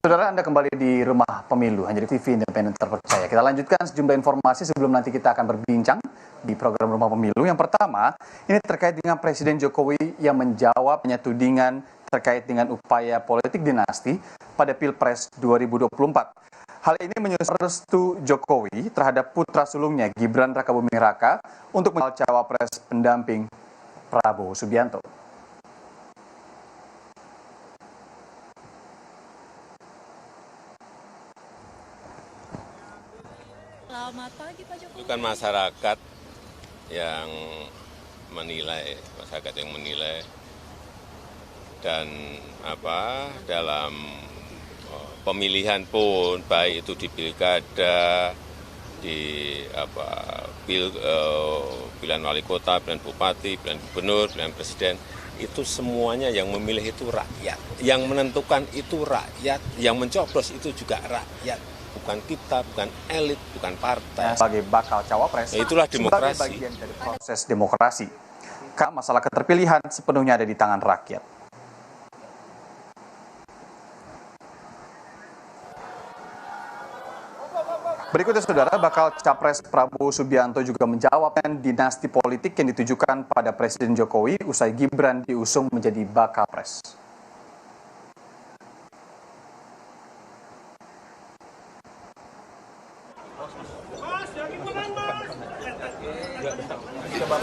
Saudara, Anda kembali di Rumah Pemilu, hanya di TV Independen Terpercaya. Kita lanjutkan sejumlah informasi sebelum nanti kita akan berbincang di program Rumah Pemilu. Yang pertama, ini terkait dengan Presiden Jokowi yang menjawab tudingan terkait dengan upaya politik dinasti pada Pilpres 2024. Hal ini menyusul restu Jokowi terhadap putra sulungnya Gibran Rakabuming Raka untuk menjadi cawapres pendamping Prabowo Subianto. Selamat pagi Pak Jokowi. Itu kan masyarakat yang menilai, dan dalam pemilihan pun baik itu di pilkada, di pilihan wali kota, pilihan bupati, pilihan gubernur, pilihan presiden, itu semuanya yang memilih itu rakyat, yang menentukan itu rakyat, yang mencoblos itu juga rakyat. Bukan kita, bukan elit, bukan partai. Sebagai bakal cawapres, itulah demokrasi. Sebagai bagian dari proses demokrasi. Karena masalah keterpilihan sepenuhnya ada di tangan rakyat. Berikutnya, saudara, bakal capres Prabowo Subianto juga menjawab dinasti politik yang ditujukan pada Presiden Jokowi usai Gibran diusung menjadi bakal pres.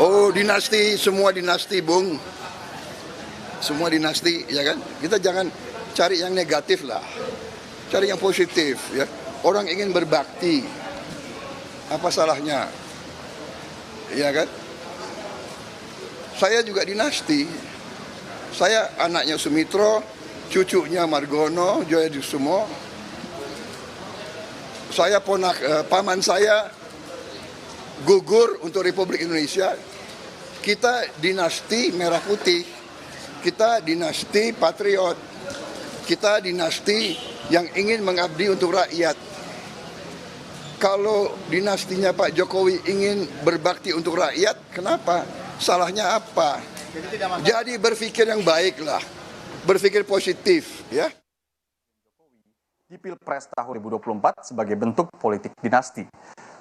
Oh, dinasti, semua dinasti, Bung. Semua dinasti, ya kan? Kita jangan cari yang negatif lah. Cari yang positif, ya. Orang ingin berbakti. Apa salahnya? Ya kan? Saya juga dinasti. Saya anaknya Sumitro, cucunya Margono, Joyosumo. Saya paman saya gugur untuk Republik Indonesia. Kita dinasti merah putih, kita dinasti patriot, kita dinasti yang ingin mengabdi untuk rakyat. Kalau dinastinya Pak Jokowi ingin berbakti untuk rakyat, kenapa? Salahnya apa? Jadi berpikir yang baiklah, berpikir positif, ya. Di Pilpres tahun 2024 sebagai bentuk politik dinasti.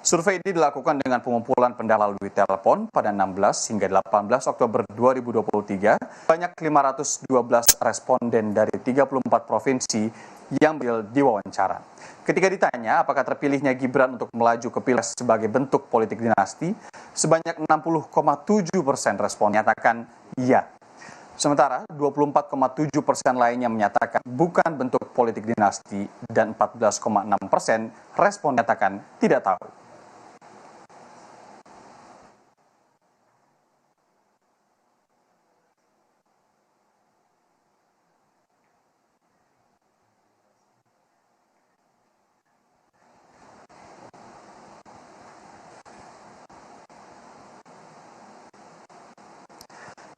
Survei ini dilakukan dengan pengumpulan pendapat melalui telepon pada 16 hingga 18 Oktober 2023. Banyak 512 responden dari 34 provinsi yang diwawancara. Ketika ditanya apakah terpilihnya Gibran untuk melaju ke Pilpres sebagai bentuk politik dinasti, sebanyak 60,7% respon menyatakan iya. Sementara 24,7% lainnya menyatakan bukan bentuk politik dinasti dan 14,6% respon menyatakan tidak tahu.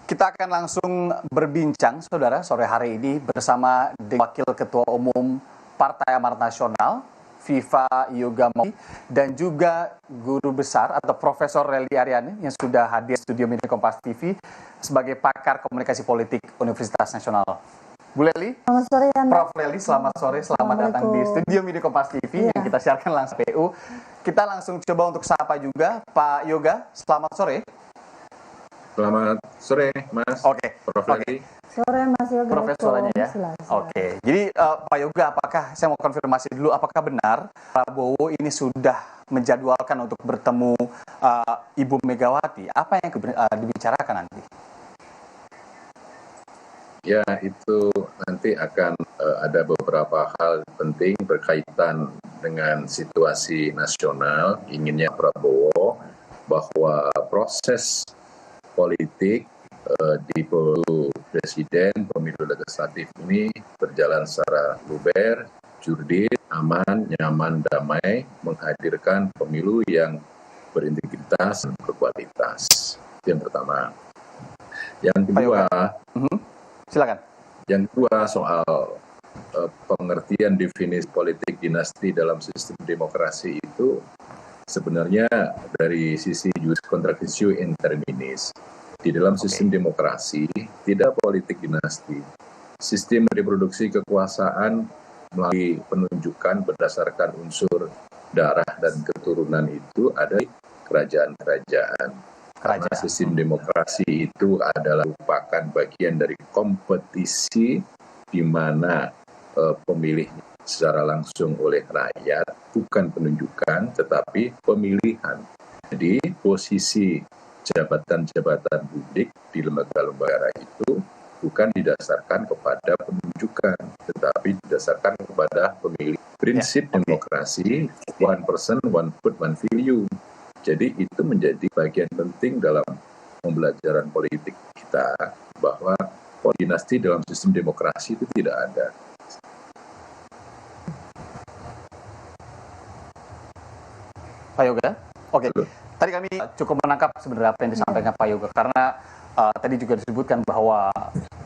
Kita akan langsung berbincang, saudara, sore hari ini bersama Wakil Ketua Umum Partai Amanat Nasional, Viva Yoga Mauladi, dan juga Guru Besar atau Profesor Lely Aryani yang sudah hadir di studio Mini Kompas TV sebagai pakar komunikasi politik Universitas Nasional. Bu Lely, selamat sore, Prof. Lely, selamat sore, selamat datang di studio Mini Kompas TV yang kita siarkan langsung PU. Kita langsung coba untuk sapa juga Pak Yoga, selamat sore. Selamat sore, Mas. Oke. Prof. Lely. Sore, Mas Yoga. Profesornya ya. Oke. Jadi Pak Yoga, apakah saya mau konfirmasi dulu, apakah benar Prabowo ini sudah menjadwalkan untuk bertemu Ibu Megawati? Apa yang dibicarakan nanti? Ya, itu nanti akan ada beberapa hal penting berkaitan dengan situasi nasional. Inginnya Prabowo bahwa proses politik di pemilu presiden, pemilu legislatif ini berjalan secara luber, jurdil, aman, nyaman, damai, menghadirkan pemilu yang berintegritas dan berkualitas. Itu yang pertama. Yang kedua, silakan. Yang kedua soal pengertian definisi politik dinasti dalam sistem demokrasi itu sebenarnya dari sisi jus contradictio in terminis. Di dalam sistem demokrasi tidak politik dinasti. Sistem reproduksi kekuasaan melalui penunjukan berdasarkan unsur darah dan keturunan itu ada di kerajaan-kerajaan. Karena sistem demokrasi itu adalah merupakan bagian dari kompetisi di mana pemilih secara langsung oleh rakyat, bukan penunjukan tetapi pemilihan. Jadi posisi jabatan-jabatan publik di lembaga-lembaga itu bukan didasarkan kepada penunjukan, tetapi didasarkan kepada pemilih. Prinsip demokrasi, one person, one vote, one value. Jadi itu menjadi bagian penting dalam pembelajaran politik kita, bahwa dinasti dalam sistem demokrasi itu tidak ada. Pak Yoga, oke. Tadi kami cukup menangkap sebenarnya apa yang disampaikan Pak Yoga, karena tadi juga disebutkan bahwa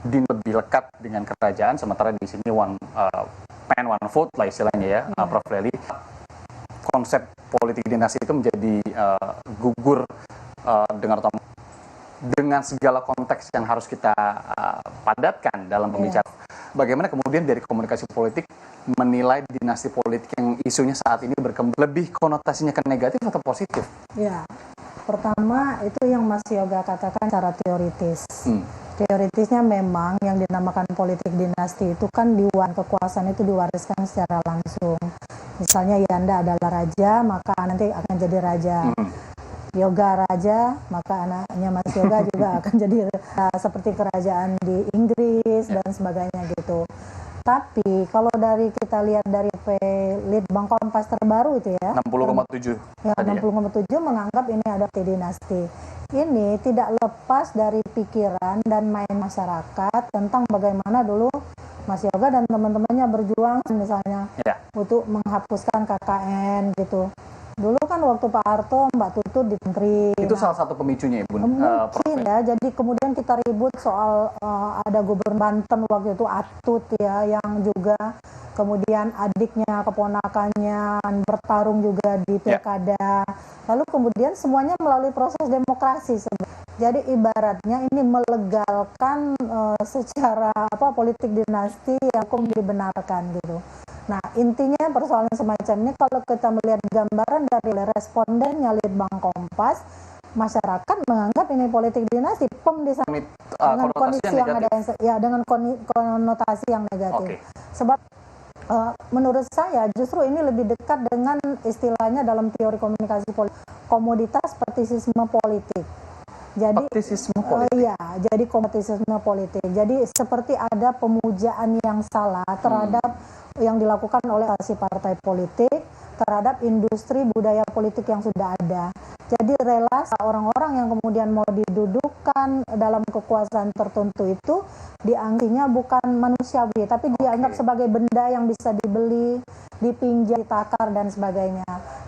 DIN lebih lekat dengan kerajaan, sementara di sini one man one vote lah istilahnya ya, Prof. Lely. Konsep politik dinasti itu menjadi gugur dengan segala konteks yang harus kita padatkan dalam pembicaraan. Bagaimana kemudian dari komunikasi politik menilai dinasti politik yang isunya saat ini berkembang, lebih konotasinya ke negatif atau positif? Ya, pertama itu yang Mas Yoga katakan secara teoritis. Teoritisnya memang yang dinamakan politik dinasti itu kan kekuasaan itu diwariskan secara langsung. Misalnya Yanda adalah raja, maka nanti akan jadi raja. Yoga raja, maka anaknya Mas Yoga juga akan jadi seperti kerajaan di Inggris dan sebagainya gitu. Tapi kalau kita lihat dari Litbang Kompas terbaru itu ya 60,7 ya 60,7 menganggap ini ada dinasti. Ini tidak lepas dari pikiran dan main masyarakat tentang bagaimana dulu Mas Yoga dan teman-temannya berjuang misalnya untuk menghapuskan KKN gitu. Dulu kan waktu Pak Harto, Mbak Tutut di menteri. Itu salah satu pemicunya, Ibu. Mungkin ya, jadi kemudian kita ribut soal ada Gubernur Banten waktu itu Atut ya, yang juga kemudian adiknya, keponakannya bertarung juga di pilkada. Lalu kemudian semuanya melalui proses demokrasi. Jadi ibaratnya ini melegalkan secara politik dinasti yang hukum dibenarkan gitu. Nah intinya persoalan semacam ini kalau kita melihat gambaran dari respondennya Litbang Kompas, masyarakat menganggap ini politik dinasti di sana dengan kondisi yang ada dengan konotasi yang negatif. Sebab menurut saya justru ini lebih dekat dengan istilahnya dalam teori komunikasi politik, komoditas partisisme politik. Jadi jadi komoditisme politik. Jadi seperti ada pemujaan yang salah terhadap yang dilakukan oleh partai politik terhadap industri budaya politik yang sudah ada. Jadi relasi orang-orang yang kemudian mau didudukkan dalam kekuasaan tertentu itu dianggapnya bukan manusiawi, tapi dianggap sebagai benda yang bisa dibeli, dipinjam, ditakar dan sebagainya.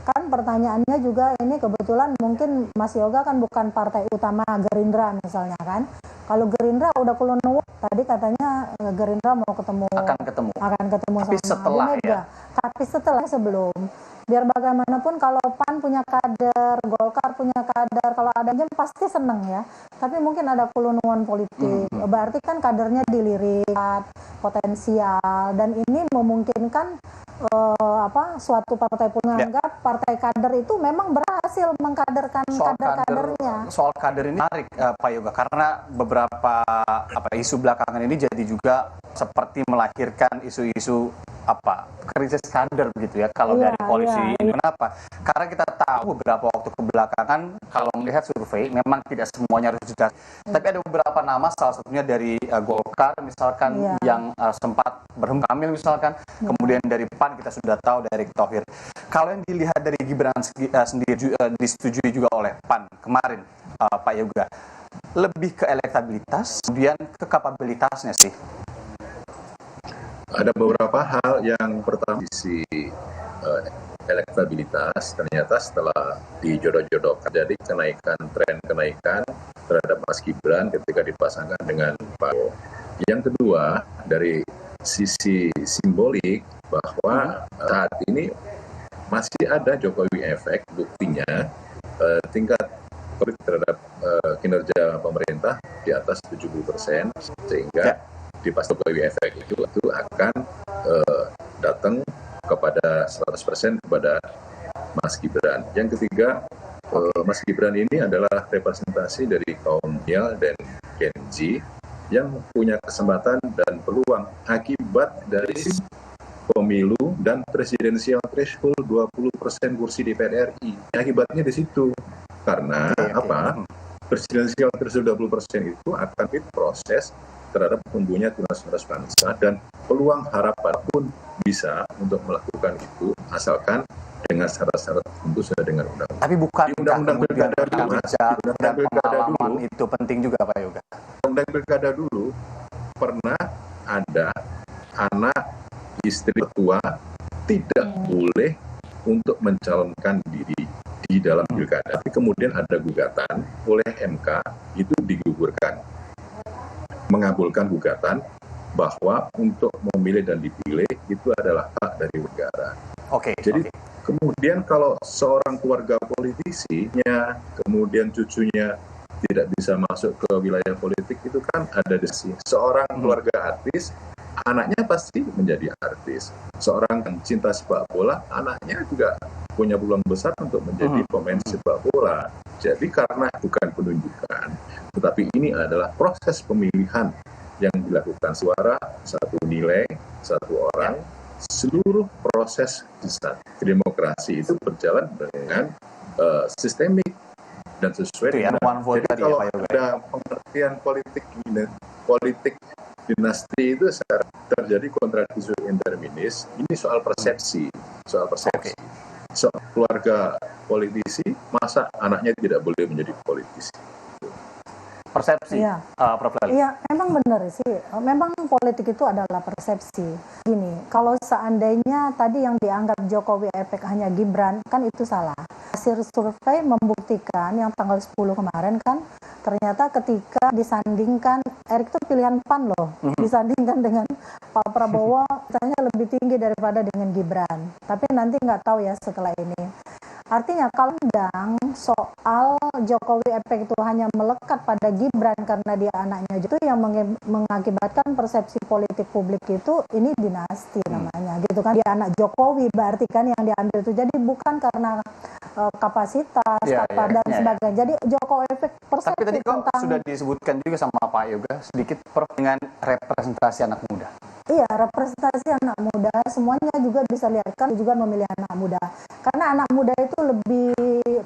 Kan pertanyaannya juga ini kebetulan mungkin Mas Yoga kan bukan partai utama Gerindra misalnya kan. Kalau Gerindra udah kulonuwu, tadi katanya Gerindra mau akan ketemu tapi sama Bu Mega. Tapi sebelum, biar bagaimanapun kalau PAN punya kader, Golkar punya kader, kalau ada aja pasti seneng ya. Tapi mungkin ada kulonuan politik. Berarti kan kadernya dilirik, potensial, dan ini memungkinkan suatu partai pun menganggap partai kader itu memang berhasil mengkaderkan kader-kadernya. Soal kader ini menarik Pak Yoga, karena beberapa isu belakangan ini jadi juga seperti melahirkan isu-isu krisis kader begitu ya kalau dari koalisi ini. Kenapa? Karena kita tahu beberapa waktu kebelakangan kalau melihat survei memang tidak semuanya harus jelas, tapi ada beberapa nama, salah satunya dari Golkar misalkan yang sempat berhembus Kamil misalkan, kemudian dari PAN kita sudah tahu dari Erick Thohir. Kalau yang dilihat dari Gibran sendiri disetujui juga oleh PAN kemarin, Pak Yoga, lebih ke elektabilitas kemudian ke kapabilitasnya sih. Ada beberapa hal. Yang pertama sisi elektabilitas, ternyata setelah dijodoh-jodohkan jadi tren kenaikan terhadap Mas Gibran ketika dipasangkan dengan Pak Prabowo. Yang kedua, dari sisi simbolik bahwa saat ini masih ada Jokowi efek, buktinya tingkat kritik terhadap kinerja pemerintah di atas 70%, sehingga di pas Jokowi efek itu akan kepada 100% kepada Mas Gibran. Yang ketiga, Mas Gibran ini adalah representasi dari kaum milenial dan Gen Z yang punya kesempatan dan peluang akibat dari pemilu dan presidensial threshold 20% kursi DPR RI. Akibatnya di situ. Karena apa? Presidensial threshold 20% itu akan diproses terhadap tumbuhnya tunas-tunas bangsa, dan peluang harapan pun bisa untuk melakukan itu asalkan dengan syarat-syarat tentu sesuai dengan undang-undang. Tapi bukan Undang-undang pilkada dulu, Mas. dan pengalaman itu penting juga Pak Yoga. Undang pilkada dulu pernah ada anak istri tua tidak boleh untuk mencalonkan diri di dalam pilkada. Tapi kemudian ada gugatan oleh MK, itu digugurkan, mengabulkan gugatan bahwa untuk memilih dan dipilih itu adalah hak dari negara. Jadi kemudian kalau seorang keluarga politisinya, kemudian cucunya tidak bisa masuk ke wilayah politik, itu kan ada desi. Seorang keluarga artis, anaknya pasti menjadi artis. Seorang cinta sepak bola, anaknya juga punya peluang besar untuk menjadi pemain sepak bola. Jadi karena bukan penunjukan, tetapi ini adalah proses pemilihan yang dilakukan suara, satu nilai, satu orang, seluruh proses demokrasi itu berjalan dengan sistemik dan sesuai dengan. Jadi kalau ada pengertian politik dinasti itu terjadi kontradiksi interminis, ini soal persepsi. Keluarga politisi, masa anaknya tidak boleh menjadi politisi? Persepsi, Prof. Lali. Iya, memang benar sih. Memang politik itu adalah persepsi. Gini, kalau seandainya tadi yang dianggap Jokowi efek hanya Gibran, kan itu salah. Hasil survei membuktikan yang tanggal 10 kemarin kan, ternyata ketika disandingkan, Erick itu pilihan PAN loh, disandingkan dengan Pak Prabowo, ternyata lebih tinggi daripada dengan Gibran. Tapi nanti nggak tahu ya setelah ini. Artinya kalau soal Jokowi efek itu hanya melekat pada Gibran karena dia anaknya, itu yang mengakibatkan persepsi politik publik itu ini dinasti namanya gitu kan, dia anak Jokowi berarti kan yang diambil itu, jadi bukan karena kapasitas dan sebagainya. Jadi Jokowi efek persepsi. Tapi tadi kok sudah disebutkan juga sama Pak Yoga sedikit dengan representasi anak muda. Iya, representasi anak muda, semuanya juga bisa lihat kan juga memilih anak muda. Karena anak muda itu lebih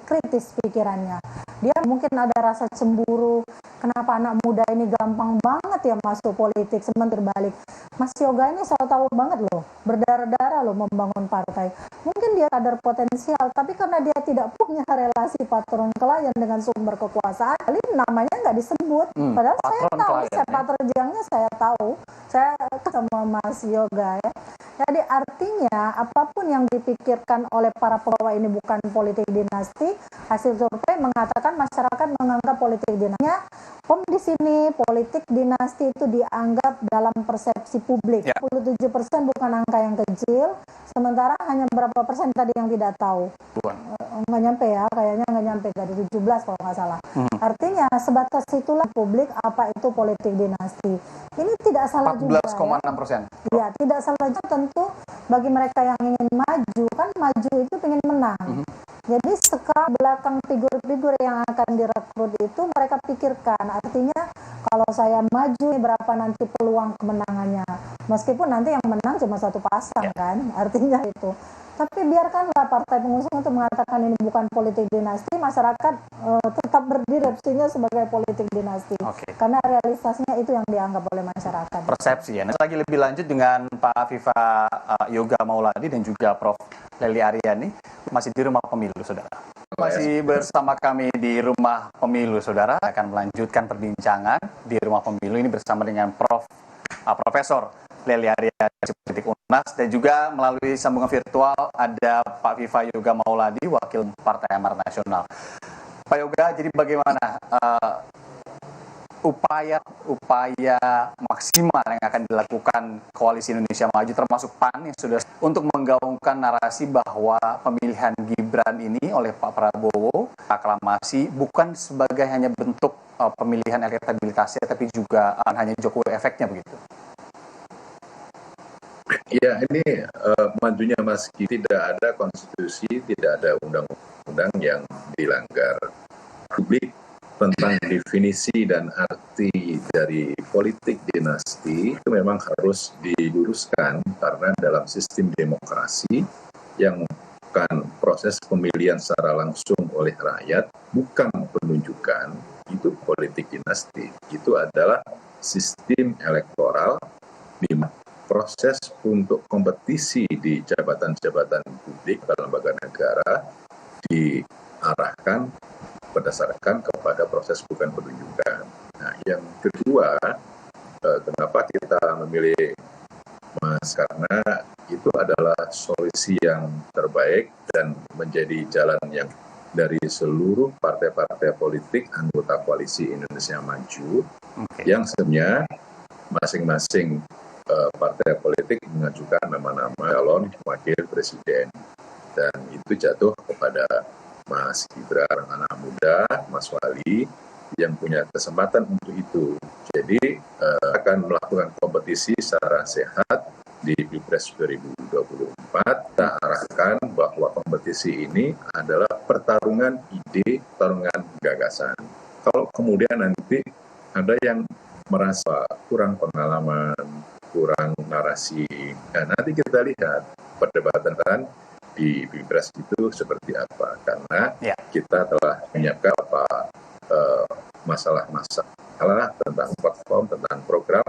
kritis pikirannya. Dia mungkin ada rasa cemburu, kenapa anak muda ini gampang banget ya masuk politik, sementara balik. Mas Yoga ini saya tahu banget loh, berdarah-darah loh membangun partai. Mungkin dia kader potensial, tapi karena dia tidak punya relasi patron klien dengan sumber kekuasaan, kali namanya nggak disebut. Padahal saya tahu, sepak terjangnya saya tahu. Saya sama Mas Yoga ya. Jadi artinya apapun yang dipikirkan oleh para pegawai ini bukan politik dinasti. Hasil survei mengatakan masyarakat menganggap politik dinasti. Di sini politik dinasti itu dianggap dalam persepsi publik. 27% bukan angka yang kecil. Sementara hanya berapa persen tadi yang tidak tahu? Nggak nyampe ya, kayaknya nggak nyampe, dari 17 kalau nggak salah. Artinya sebatas itulah publik apa itu politik dinasti. Ini tidak salah 14,6%. juga. Ya, tidak salah juga tentu bagi mereka yang ingin maju, kan maju itu ingin menang. Jadi belakang figur-figur yang akan direkrut itu mereka pikirkan. Artinya kalau saya maju berapa nanti peluang kemenangannya. Meskipun nanti yang menang cuma satu pasang kan, artinya itu. Tapi biarkanlah partai pengusung untuk mengatakan ini bukan politik dinasti, masyarakat tetap berdiri opsinya sebagai politik dinasti. Karena realisasinya itu yang dianggap oleh masyarakat. Persepsi ya. Nanti lagi lebih lanjut dengan Pak Viva Yoga Mauladi dan juga Prof. Leli Aryani, masih di Rumah Pemilu, Saudara. Masih bersama kami di Rumah Pemilu, Saudara. Akan melanjutkan perbincangan di Rumah Pemilu ini bersama dengan Profesor Leli Aryani, politik UNAS, dan juga melalui sambungan virtual ada Pak Viva Yoga Mauladi, Wakil Partai Amanat Nasional. Pak Yoga, jadi bagaimana upaya maksimal yang akan dilakukan Koalisi Indonesia Maju termasuk PAN yang sudah untuk menggaungkan narasi bahwa pemilihan Gibran ini oleh Pak Prabowo aklamasi bukan sebagai hanya bentuk pemilihan elektabilitasnya, tapi juga hanya Jokowi efeknya begitu? Ya, ini majunya Mas Gibran, tidak ada konstitusi, tidak ada undang-undang yang dilanggar. Publik tentang definisi dan arti dari politik dinasti itu memang harus diluruskan karena dalam sistem demokrasi yang bukan proses pemilihan secara langsung oleh rakyat, bukan penunjukan, itu politik dinasti. Itu adalah sistem elektoral di mana proses untuk kompetisi di jabatan-jabatan publik dalam lembaga negara diarahkan berdasarkan kepada proses bukan penunjukan. Nah, yang kedua, kenapa kita memilih Mas, karena itu adalah solusi yang terbaik dan menjadi jalan yang dari seluruh partai-partai politik anggota koalisi Indonesia Maju yang sebenarnya masing-masing partai politik mengajukan nama-nama calon wakil presiden dan itu jatuh kepada Mas Gibran, anak muda, Mas Wali yang punya kesempatan untuk itu. Jadi akan melakukan kompetisi secara sehat di Pilpres 2024. Kita arahkan bahwa kompetisi ini adalah pertarungan ide, pertarungan gagasan. Kalau kemudian nanti ada yang merasa kurang pengalaman, kurang narasi, nah, nanti kita lihat perdebatan di Pilpres itu seperti apa, karena kita telah menyiapkan masalah tentang platform, tentang program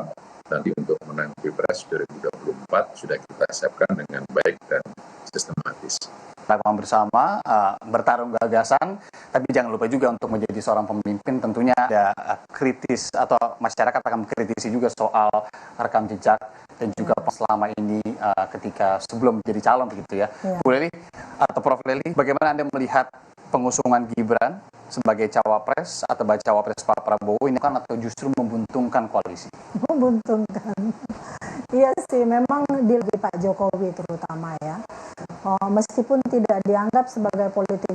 nanti untuk menang Pilpres 2024 sudah kita siapkan dengan baik dan sistematis. Lakukan bersama, bertarung gagasan, tapi jangan lupa juga untuk menjadi seorang pemimpin tentunya ada kritis atau masyarakat akan mengkritisi juga soal rekam jejak dan juga selama ini ketika sebelum menjadi calon begitu ya. Bu Lely atau Prof. Lely, bagaimana Anda melihat pengusungan Gibran sebagai cawapres atau bacawa pres Pak Prabowo ini kan atau justru membuntungkan koalisi? Membuntungkan. Iya sih, memang di Pak Jokowi terutama ya. Meskipun tidak dianggap sebagai politik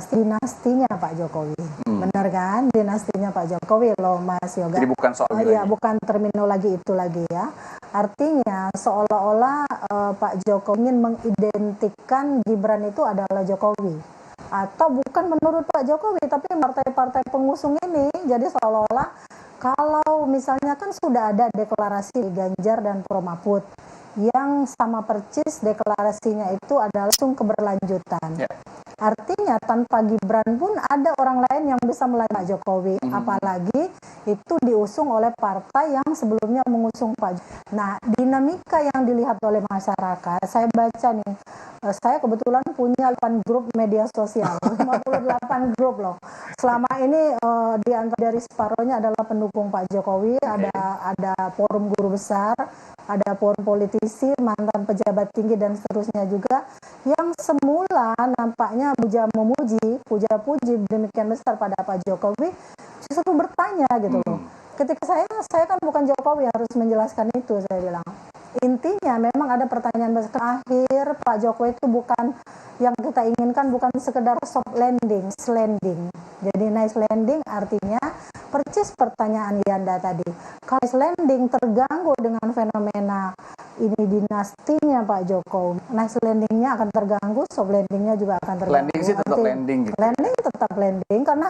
dinastinya Pak Jokowi. Benar kan? Dinastinya Pak Jokowi loh Mas Yoga. Jadi bukan soal ya, bukan terminologi itu lagi ya. Artinya seolah-olah Pak Jokowi ingin mengidentikan Gibran itu adalah Jokowi. Atau bukan menurut Pak Jokowi, tapi partai-partai pengusung ini. Jadi seolah-olah kalau misalnya kan sudah ada deklarasi Ganjar dan Pro Mahfud yang sama percis deklarasinya itu adalah langsung keberlanjutan. Artinya tanpa Gibran pun ada orang lain yang bisa melayani Pak Jokowi. Apalagi itu diusung oleh partai yang sebelumnya mengusung Pak Jokowi. Nah, dinamika yang dilihat oleh masyarakat, saya baca nih, saya kebetulan punya 8 grup media sosial, 58 grup loh. Selama ini di antara dari separohnya adalah pendukung Pak Jokowi, ada forum guru besar, ada forum politisi, mantan pejabat tinggi dan seterusnya juga, yang semula nampaknya puja-puji demikian besar pada Pak Jokowi, justru bertanya gitu loh. Ketika saya kan bukan Jokowi harus menjelaskan itu, saya bilang. Intinya memang ada pertanyaan besar. Akhir Pak Jokowi itu bukan yang kita inginkan, bukan sekedar soft landing, landing. Jadi nice landing artinya percis pertanyaan Yanda tadi. Kalau landing terganggu dengan fenomena ini dinastinya Pak Jokowi, nice landingnya akan terganggu, soft landingnya juga akan terganggu. Landing sih tetap landing gitu. Landing tetap landing karena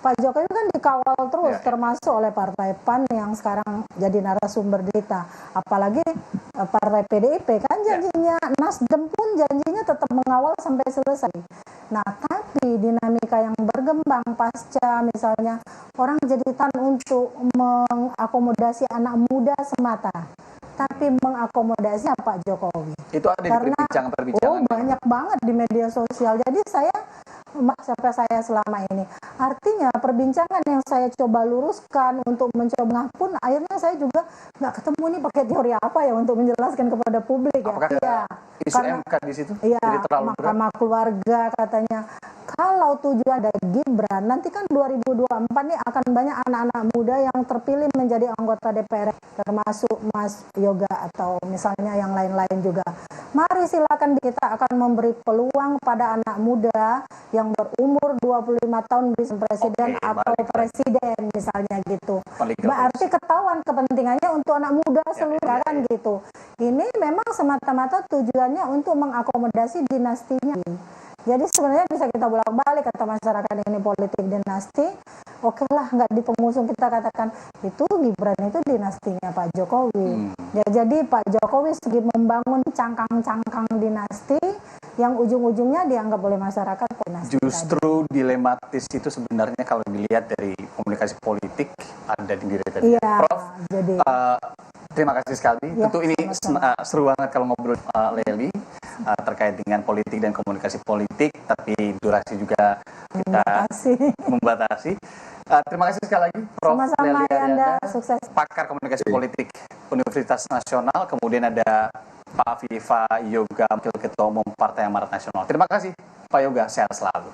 Pak Jokowi kan dikawal terus, termasuk oleh Partai PAN yang sekarang jadi narasumber berita. Apalagi Partai PDIP kan janjinya, Nasdem pun janjinya tetap mengawal sampai selesai. Nah, tapi dinamika yang berkembang pasca misalnya orang jadi untuk mengakomodasi anak muda semata, tapi mengakomodasi Pak Jokowi. Itu ada di perbincangan-perbincangan. Banyak banget di media sosial. Jadi sampai saya selama ini. Artinya perbincangan yang saya coba luruskan untuk mencoba pun akhirnya saya juga nggak ketemu nih pakai teori apa ya untuk menjelaskan kepada publik. Apakah ya. Isu Karena, MK di situ? Iya, Jadi terlalu Mahkamah Keluarga katanya. kalau tujuan dari Gibran, nanti kan 2024 nih akan banyak anak-anak muda yang terpilih menjadi anggota DPR, termasuk Mas Yoga atau misalnya yang lain-lain juga. Mari silakan, kita akan memberi peluang pada anak muda yang berumur 25 tahun bisa presiden atau presiden misalnya gitu. Berarti ketahuan kepentingannya untuk anak muda seluruh kan gitu. Ini memang semata-mata tujuannya untuk mengakomodasi dinastinya. Jadi sebenarnya bisa kita bolak-balik, kata masyarakat ini politik dinasti. Oke lah, nggak di pengusung kita katakan itu Gibran itu dinastinya Pak Jokowi. Ya, jadi Pak Jokowi segi membangun cangkang-cangkang dinasti yang ujung-ujungnya dianggap oleh masyarakat dinasti. Justru dilematis itu sebenarnya kalau dilihat dari komunikasi politik ada di diri tadi. Iya, Prof, jadi terima kasih sekali. Ya, tentu ini sama-sama. seru banget kalau ngobrol Lely terkait dengan politik dan komunikasi politik, tapi durasi juga kita membatasi. Terima kasih sekali lagi Prof. Sama-sama Lely Anda, Arianda, sukses. pakar komunikasi politik Universitas Nasional, kemudian ada Pak Viva Yoga, Wakil Ketua Umum Partai Amarat Nasional. Terima kasih Pak Yoga, sehat selalu.